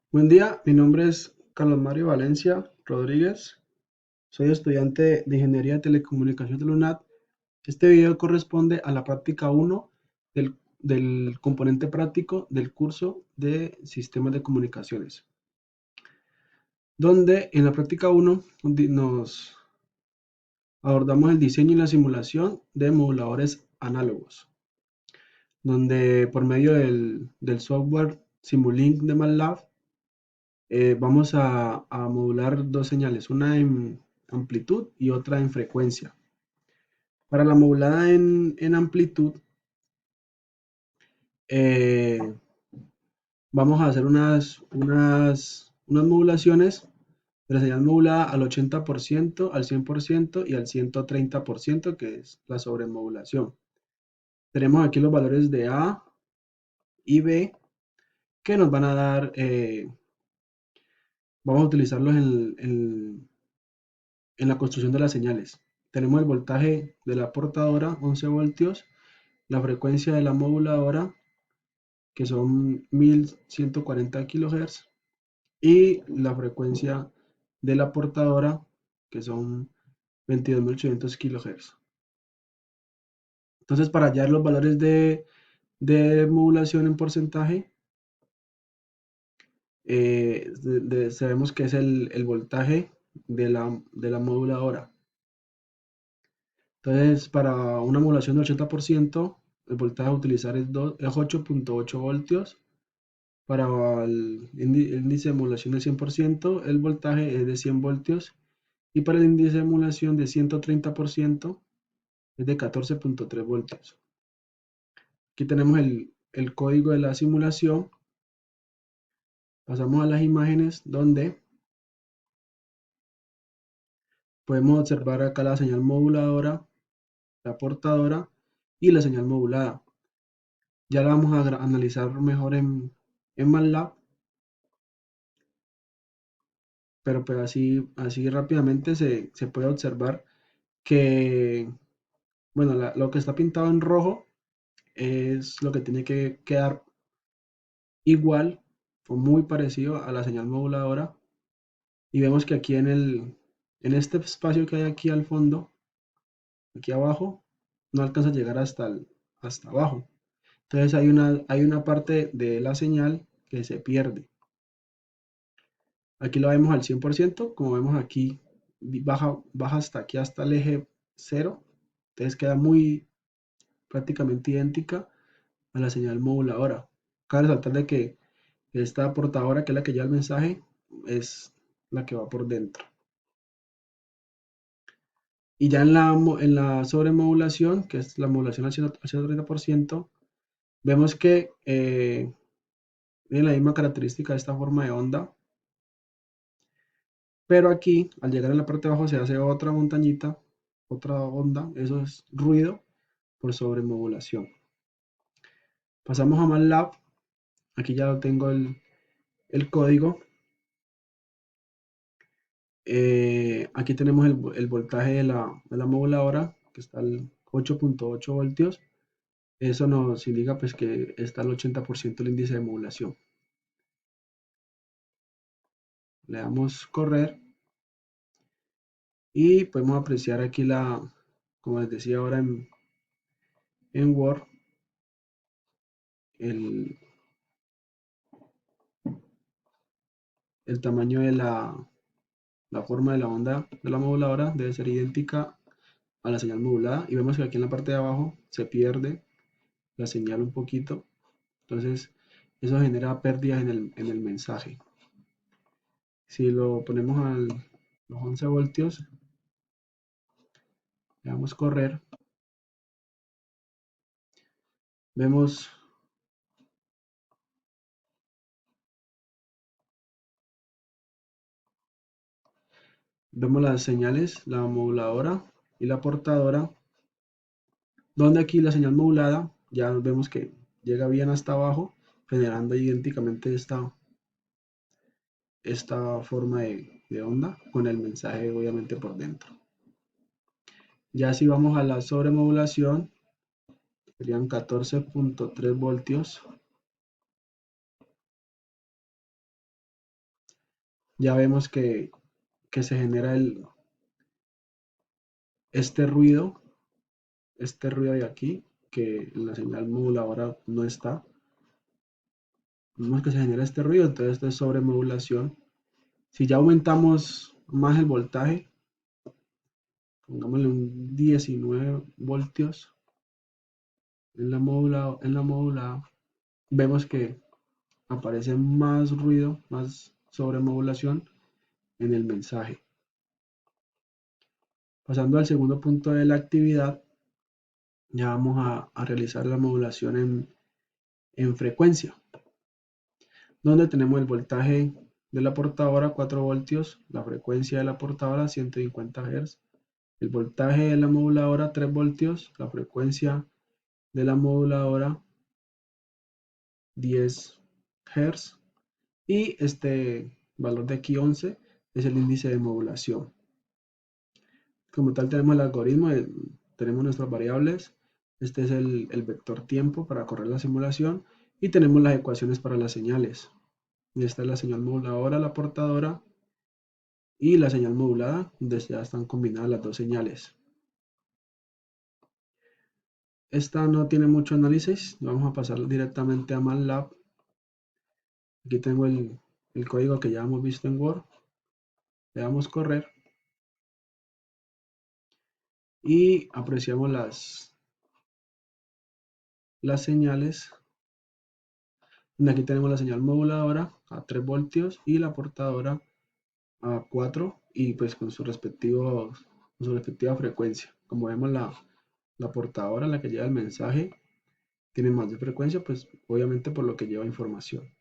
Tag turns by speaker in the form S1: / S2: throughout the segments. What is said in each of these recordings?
S1: Buen día, mi nombre es Carlos Mario Valencia Rodríguez, soy estudiante de Ingeniería de Telecomunicaciones de la UNAD. Este video corresponde a la práctica uno del componente práctico del curso de Sistemas de Comunicaciones, donde en la práctica uno nos abordamos el diseño y la simulación de moduladores análogos, donde por medio del software Simulink de MATLAB vamos a modular dos señales, una en amplitud y otra en frecuencia. Para la modulada en amplitud, eh, vamos a hacer unas modulaciones de la señal modulada al 80%, al 100% y al 130%, que es la sobremodulación. Tenemos aquí los valores de A y B que nos van a dar, vamos a utilizarlos en la construcción de las señales. Tenemos el voltaje de la portadora, 11 voltios, la frecuencia de la moduladora, que son 1140 kHz, y la frecuencia de la portadora, que son 22.800 kHz. Entonces, para hallar los valores de modulación en porcentaje, sabemos que es el voltaje de la moduladora. Entonces, para una modulación del 80%, el voltaje a utilizar es 8.8 voltios. Para el índice de modulación del 100%, el voltaje es de 100 voltios. Y para el índice de modulación de 130%, es de 14.3 voltios. Aquí tenemos el código de la simulación. Pasamos a las imágenes donde podemos observar acá la señal moduladora, la portadora y la señal modulada. Ya la vamos a analizar mejor en MATLAB, pero pues así rápidamente se puede observar que, bueno, lo que está pintado en rojo es lo que tiene que quedar igual o muy parecido a la señal moduladora. Y vemos que aquí en este espacio que hay aquí al fondo, aquí abajo, no alcanza a llegar hasta abajo. Entonces hay una parte de la señal que se pierde. Aquí lo vemos al 100%, como vemos aquí, baja hasta aquí, hasta el eje 0. Entonces queda prácticamente idéntica a la señal moduladora. Cabe resaltar de que esta portadora, que es la que lleva el mensaje, es la que va por dentro. Y ya en la sobremodulación, que es la modulación al 130%, vemos que tiene la misma característica de esta forma de onda, pero aquí, al llegar a la parte de abajo, se hace otra montañita, otra onda. Eso es ruido por sobremodulación. Pasamos a MATLAB. Aquí ya lo tengo el código. Aquí tenemos el voltaje de la moduladora, que está al 8.8 voltios. Eso nos indica pues que está al 80% el índice de modulación. Le damos correr y podemos apreciar aquí como les decía ahora en Word, el, el tamaño de la forma de la onda de la moduladora debe ser idéntica a la señal modulada, y vemos que aquí en la parte de abajo se pierde la señal un poquito. Entonces eso genera pérdidas en el mensaje. Si lo ponemos a los 11 voltios, le damos correr, vemos vemos las señales, la moduladora y la portadora, donde aquí la señal modulada ya vemos que llega bien hasta abajo, generando idénticamente esta forma de onda, con el mensaje obviamente por dentro. Ya si vamos a la sobremodulación, serían 14.3 voltios. ya vemos que se genera este ruido, este ruido de aquí, que en la señal moduladora no está. Vemos que se genera este ruido, entonces esto es sobremodulación. Si ya aumentamos más el voltaje, pongámosle un 19 voltios en la modulada, vemos que aparece más ruido, más sobremodulación en el mensaje. Pasando al segundo punto de la actividad, ya vamos a realizar la modulación en frecuencia, donde tenemos el voltaje de la portadora 4 voltios, la frecuencia de la portadora 150 Hz, el voltaje de la moduladora 3 voltios, la frecuencia de la moduladora 10 Hz y este valor de aquí 11 es el índice de modulación. Como tal tenemos el algoritmo, tenemos nuestras variables, este es el vector tiempo para correr la simulación y tenemos las ecuaciones para las señales. Y esta es la señal moduladora, la portadora y la señal modulada, donde ya están combinadas las dos señales. Esta no tiene mucho análisis, vamos a pasar directamente a MATLAB. Aquí tengo el código que ya hemos visto en Word, le damos correr y apreciamos las señales. Aquí tenemos la señal moduladora a 3 voltios y la portadora a 4 y pues con su respectiva frecuencia. Como vemos la portadora, la que lleva el mensaje, tiene más de frecuencia, pues obviamente por lo que lleva información.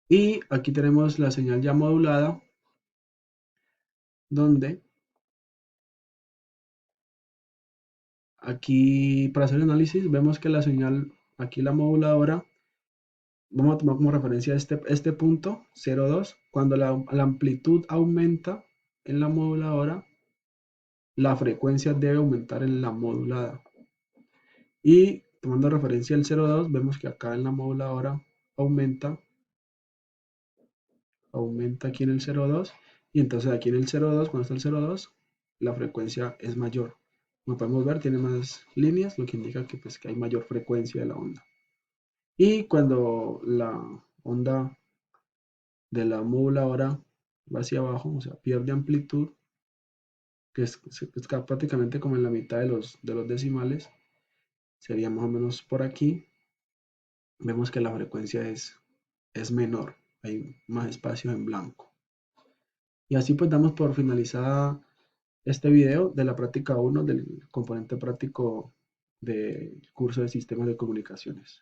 S1: Y aquí tenemos la señal ya modulada, donde aquí para hacer el análisis vemos que la señal, aquí la moduladora, vamos a tomar como referencia este punto 0,2, cuando la amplitud aumenta en la moduladora, la frecuencia debe aumentar en la modulada. Y tomando referencia el 0,2, vemos que acá en la moduladora aumenta, aumenta aquí en el 0,2 y entonces aquí en el 0,2, cuando está el 0,2, la frecuencia es mayor. Como podemos ver, tiene más líneas, lo que indica que, pues, que hay mayor frecuencia de la onda. Y cuando la onda de la moduladora va hacia abajo, o sea, pierde amplitud, que es prácticamente como en la mitad de los decimales, sería más o menos por aquí, vemos que la frecuencia es menor, hay más espacio en blanco. Y así pues damos por finalizada este video de la práctica 1 del componente práctico del curso de sistemas de comunicaciones.